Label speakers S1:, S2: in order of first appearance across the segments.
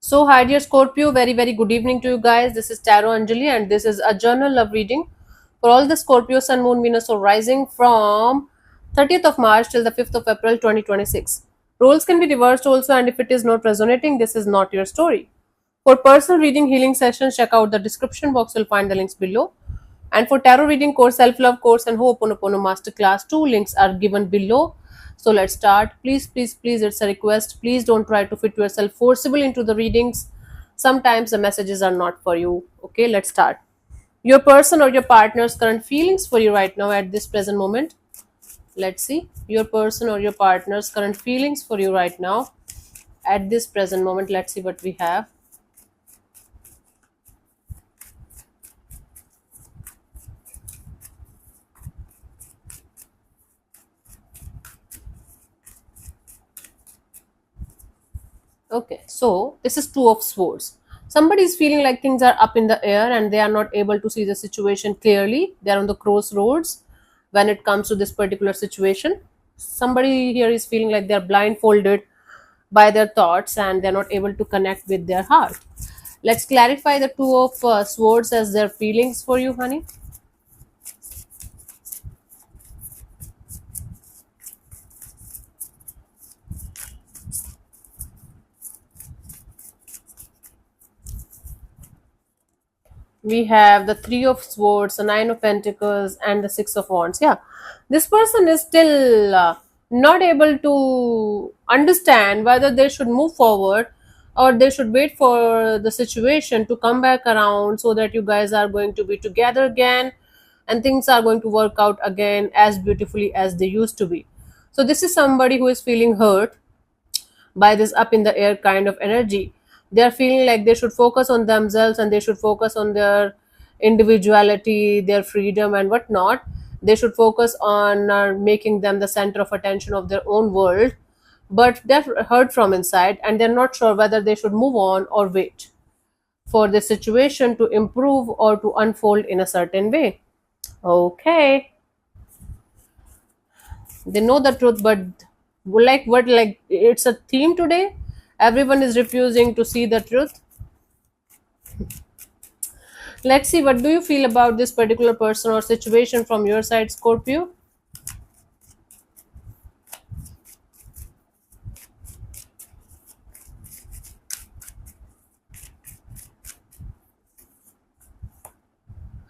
S1: So, hi dear Scorpio, very good evening to you guys. This is Tarot Anjali, and this is a journal love reading for all the Scorpio Sun, Moon, Venus, or Rising from 30th of March till the 5th of April 2026. Roles can be reversed also, and if it is not resonating, this is not your story. For personal reading healing sessions, check out the description box. You'll find the links below. And for tarot reading course, self-love course, and Ho'oponopono masterclass, two links are given below. So let's start. Please, it's a request. Please don't try to fit yourself forcibly into the readings. Sometimes the messages are not for you. Okay, let's start. Your person or your partner's current feelings for you right now at this present moment. Let's see. Your person or your partner's current feelings for you right now at this present moment. Let's see what we have. Okay, so this is Two of Swords. Somebody is feeling like things are up in the air and they are not able to see the situation clearly. They are on the crossroads when it comes to this particular situation. Somebody here is feeling like they are blindfolded by their thoughts and they're not able to connect with their heart. Let's clarify the Two of Swords as their feelings for you, honey. We have the Three of Swords, the Nine of Pentacles, and the Six of Wands. Yeah, this person is still not able to understand whether they should move forward or they should wait for the situation to come back around so that you guys are going to be together again and things are going to work out again as beautifully as they used to be. So, this is somebody who is feeling hurt by this up in the air kind of energy. They are feeling like they should focus on themselves and they should focus on their individuality, their freedom, and whatnot. They should focus on making them the center of attention of their own world, but they're hurt from inside and they're not sure whether they should move on or wait for the situation to improve or to unfold in a certain way. Okay, they know the truth, but like what, like it's a theme today, everyone is refusing to see the truth. Let's see, what do you feel about this particular person or situation from your side, Scorpio?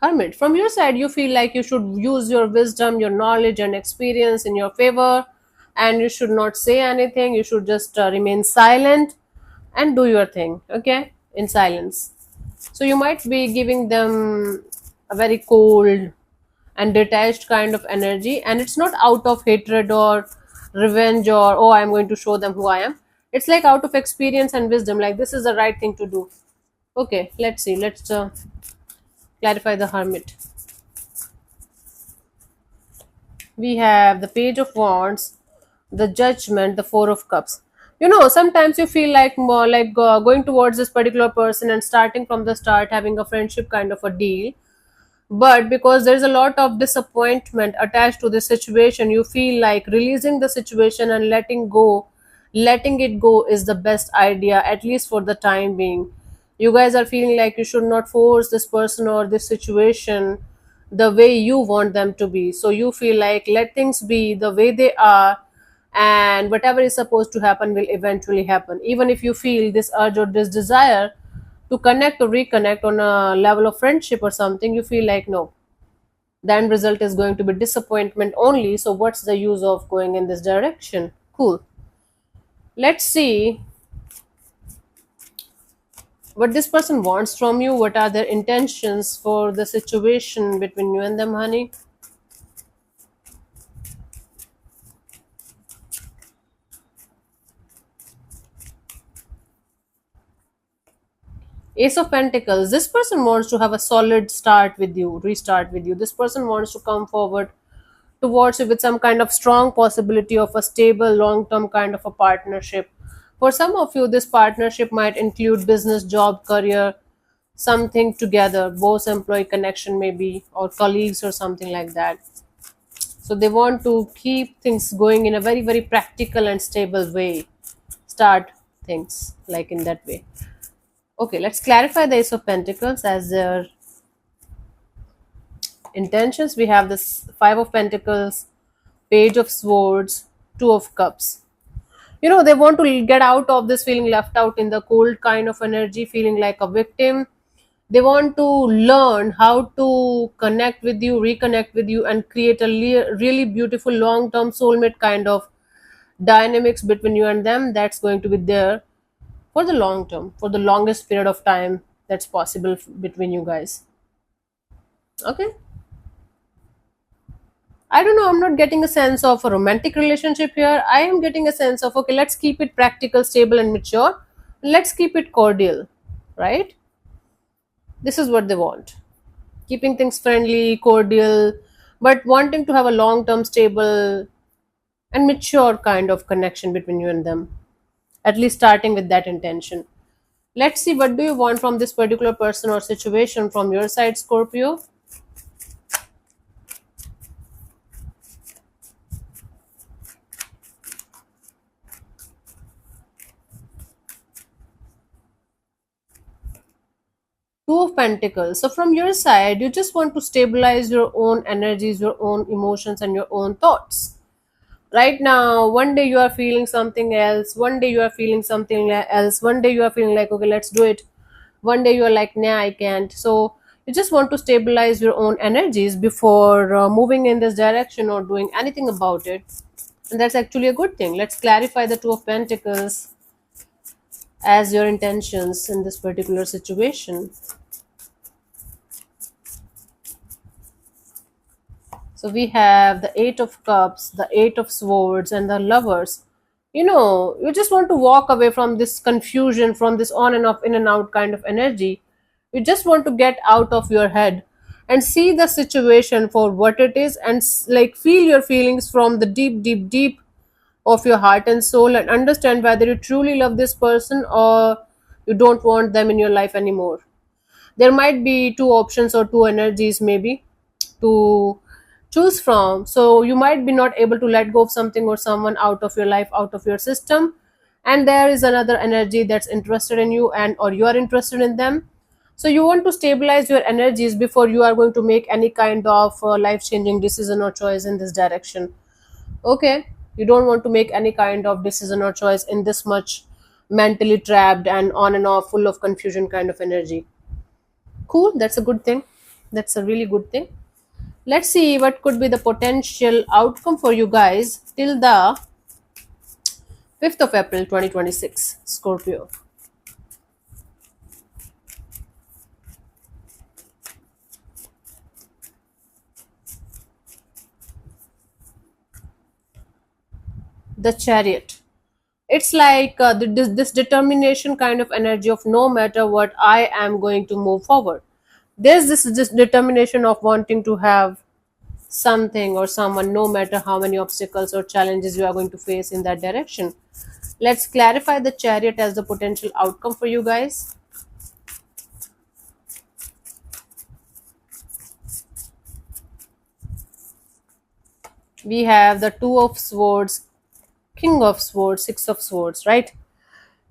S1: Hermit, from your side you feel like you should use your wisdom, your knowledge and experience in your favor, and you should not say anything. You should just remain silent and do your thing, okay, in silence. So you might be giving them a very cold and detached kind of energy, and it's not out of hatred or revenge or oh, I'm going to show them who I am. It's like out of experience and wisdom, like this is the right thing to do. Okay, let's see. Let's clarify the Hermit. We have the Page of Wands, the Judgment, the Four of Cups. You know, sometimes you feel like more like going towards this particular person and starting from the start having a friendship kind of a deal, but because there's a lot of disappointment attached to this situation, you feel like releasing the situation and letting it go is the best idea, at least for the time being. You guys are feeling like you should not force this person or this situation the way you want them to be, so you feel like let things be the way they are, and whatever is supposed to happen will eventually happen, even if you feel this urge or this desire to connect or reconnect on a level of friendship or something. You feel like no, the end result is going to be disappointment only, so what's the use of going in this direction? Cool. Let's see what this person wants from you. What are their intentions for the situation between you and them, honey? Ace of Pentacles. This person wants to have a solid start with you, restart with you. This person wants to come forward towards you with some kind of strong possibility of a stable, long term kind of a partnership. For some of you, this partnership might include business, job, career, something together, boss employee connection, maybe, or colleagues, or something like that. So they want to keep things going in a very practical and stable way. Start things like in that way. Okay, let's clarify the Ace of Pentacles as their intentions. We have this Five of Pentacles, Page of Swords, Two of Cups. They want to get out of this feeling left out in the cold kind of energy, feeling like a victim. They want to learn how to connect with you, reconnect with you, and create a really beautiful long term soulmate kind of dynamics between you and them. That's going to be there for the long term, for the longest period of time that's possible between you guys. Okay. I don't know, I'm not getting a sense of a romantic relationship here. I am getting a sense of, okay, let's keep it practical, stable, and mature. Let's keep it cordial, right? This is what they want. Keeping things friendly, cordial, but wanting to have a long term, stable, and mature kind of connection between you and them. At least starting with that intention. Let's see, what do you want from this particular person or situation from your side, Scorpio? Two of Pentacles. So, from your side, you just want to stabilize your own energies, your own emotions, and your own thoughts. Right now, one day you are feeling something else, one day you are feeling something else, one day you are feeling like, okay, let's do it. One day you are like, nah, I can't. So, you just want to stabilize your own energies before moving in this direction or doing anything about it. And that's actually a good thing. Let's clarify the Two of Pentacles as your intentions in this particular situation. So we have the Eight of Cups, the Eight of Swords, and the Lovers. You just want to walk away from this confusion, from this on and off, in and out kind of energy. You just want to get out of your head and see the situation for what it is, and like feel your feelings from the deep, deep, deep of your heart and soul, and understand whether you truly love this person or you don't want them in your life anymore. There might be two options or two energies maybe to choose from. So you might be not able to let go of something or someone out of your life, out of your system, and there is another energy that's interested in you, and or you are interested in them. So you want to stabilize your energies before you are going to make any kind of life changing decision or choice in this direction. Okay, you don't want to make any kind of decision or choice in this much mentally trapped and on and off, full of confusion kind of energy. Cool, that's a good thing. That's a really good thing. Let's see what could be the potential outcome for you guys till the 5th of April 2026, Scorpio. The Chariot. It's like this determination kind of energy of no matter what, I am going to move forward. There's this determination of wanting to have something or someone, no matter how many obstacles or challenges you are going to face in that direction. Let's clarify the Chariot as the potential outcome for you guys. We have the Two of Swords, King of Swords, Six of Swords, right?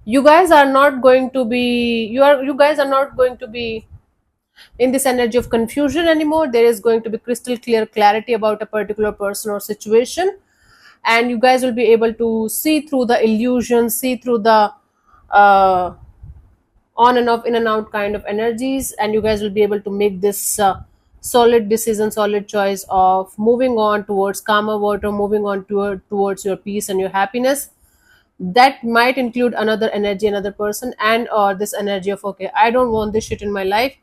S1: You guys are not going to be, you guys are not going to be in this energy of confusion anymore. There is going to be crystal clear clarity about a particular person or situation, and you guys will be able to see through the illusion, see through the uh, on and off, in and out kind of energies, and you guys will be able to make this solid decision, solid choice of moving on towards calmer water, moving on towards your peace and your happiness. That might include another energy, another person, and or this energy of, okay, I don't want this shit in my life,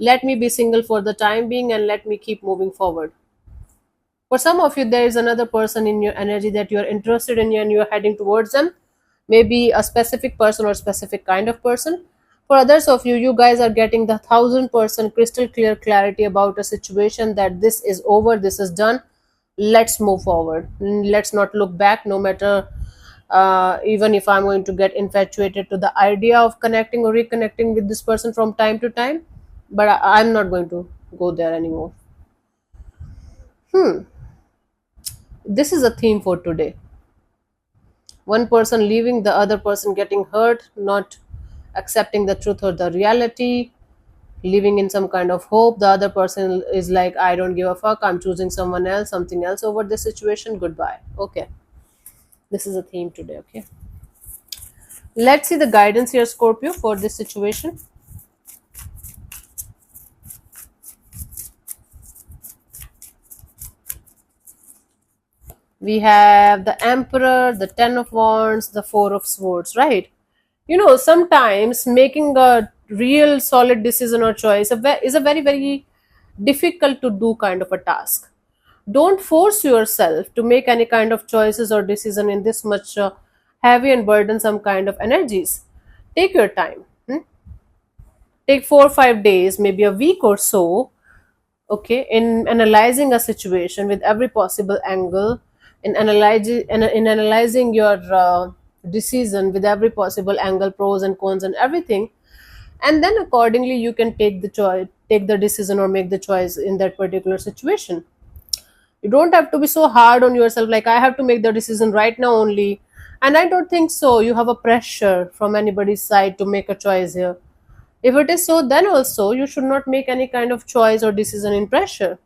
S1: let me be single for the time being and let me keep moving forward. For some of you, there is another person in your energy that you are interested in and you are heading towards them, maybe a specific person or specific kind of person. For others of you, you guys are getting the 1000% crystal clear clarity about a situation, that this is over, this is done, let's move forward. Let's not look back, no matter even if I'm going to get infatuated to the idea of connecting or reconnecting with this person from time to time, but I'm not going to go there anymore. This is a theme for today. One person leaving, the other person getting hurt, not accepting the truth or the reality, living in some kind of hope. The other person is like, I don't give a fuck, I'm choosing someone else, something else over this situation, goodbye. Okay, this is a theme today. Okay, let's see the guidance here, Scorpio, for this situation. We have the Emperor, the Ten of Wands, the Four of Swords, right? Sometimes making a real solid decision or choice is a very, very difficult to do kind of a task. Don't force yourself to make any kind of choices or decision in this much heavy and burdensome kind of energies. Take your time. Take 4 or 5 days, maybe a week or so, okay, in analyzing a situation with every possible angle, in analyzing your decision with every possible angle, pros and cons and everything, and then accordingly you can take the decision or make the choice in that particular situation. You don't have to be so hard on yourself, like I have to make the decision right now only. And I don't think so you have a pressure from anybody's side to make a choice here. If it is so, then also you should not make any kind of choice or decision in pressure.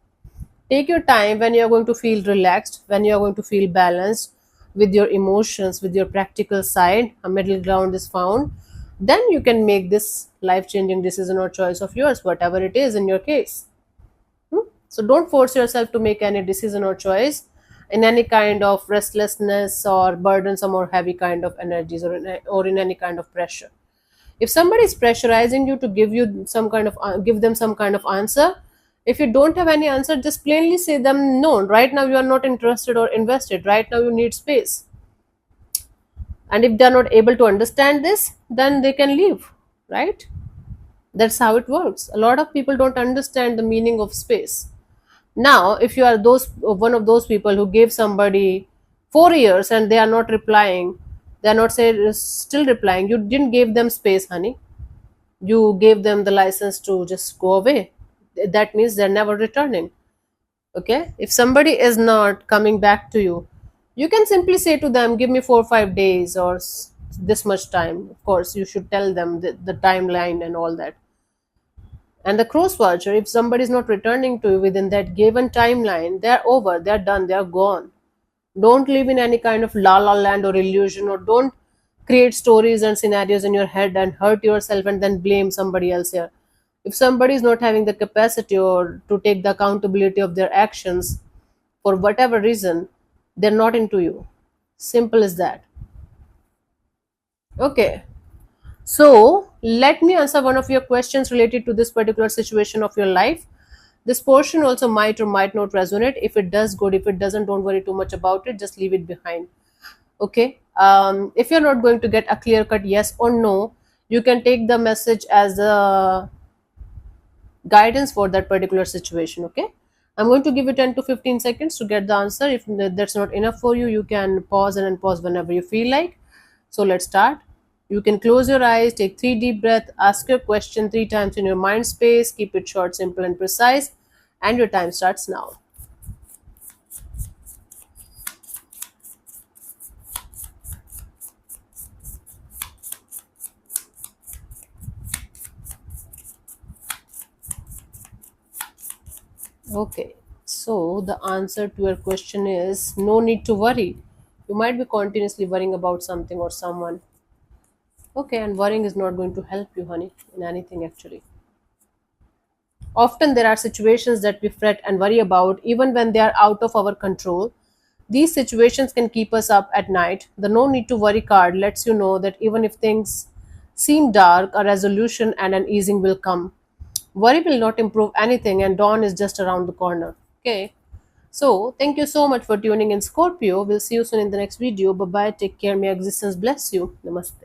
S1: Take your time when you are going to feel relaxed, when you are going to feel balanced with your emotions, with your practical side, a middle ground is found. Then you can make this life changing decision or choice of yours, whatever it is in your case. So don't force yourself to make any decision or choice in any kind of restlessness or burdensome or heavy kind of energies, or in any kind of pressure. If somebody is pressurizing you to give them some kind of answer, if you don't have any answer, just plainly say them, no, right now you are not interested or invested, right now you need space. And if they are not able to understand this, then they can leave, right? That's how it works. A lot of people don't understand the meaning of space. Now if you are those one of those people who gave somebody 4 years and they are not replying, they are not still replying, you didn't give them space, honey. You gave them the license to just go away. That means they're never returning. Okay, if somebody is not coming back to you, you can simply say to them, give me 4 or 5 days or this much time. Of course you should tell them the timeline and all that. And the cross watcher, if somebody is not returning to you within that given timeline, they're over, they're done, they're gone. Don't live in any kind of la la land or illusion, or don't create stories and scenarios in your head and hurt yourself and then blame somebody else here. If somebody is not having the capacity or to take the accountability of their actions for whatever reason, they're not into you. Simple as that. Okay. So, let me answer one of your questions related to this particular situation of your life. This portion also might or might not resonate. If it does, good. If it doesn't, don't worry too much about it. Just leave it behind. Okay. If you're not going to get a clear cut yes or no, you can take the message as a guidance for that particular situation. Okay. I'm going to give you 10 to 15 seconds to get the answer. If that's not enough for you, you can pause and unpause whenever you feel like. So let's start. You can close your eyes, take 3 deep breaths, ask your question 3 times in your mind space, keep it short, simple, and precise, and your time starts now. Okay, so the answer to your question is no need to worry. You might be continuously worrying about something or someone. Okay, and worrying is not going to help you, honey, in anything actually. Often there are situations that we fret and worry about even when they are out of our control. These situations can keep us up at night. The no need to worry card lets you know that even if things seem dark, a resolution and an easing will come. Worry will not improve anything, and dawn is just around the corner. Okay. So, thank you so much for tuning in, Scorpio. We'll see you soon in the next video. Bye bye. Take care. May existence bless you. Namaste.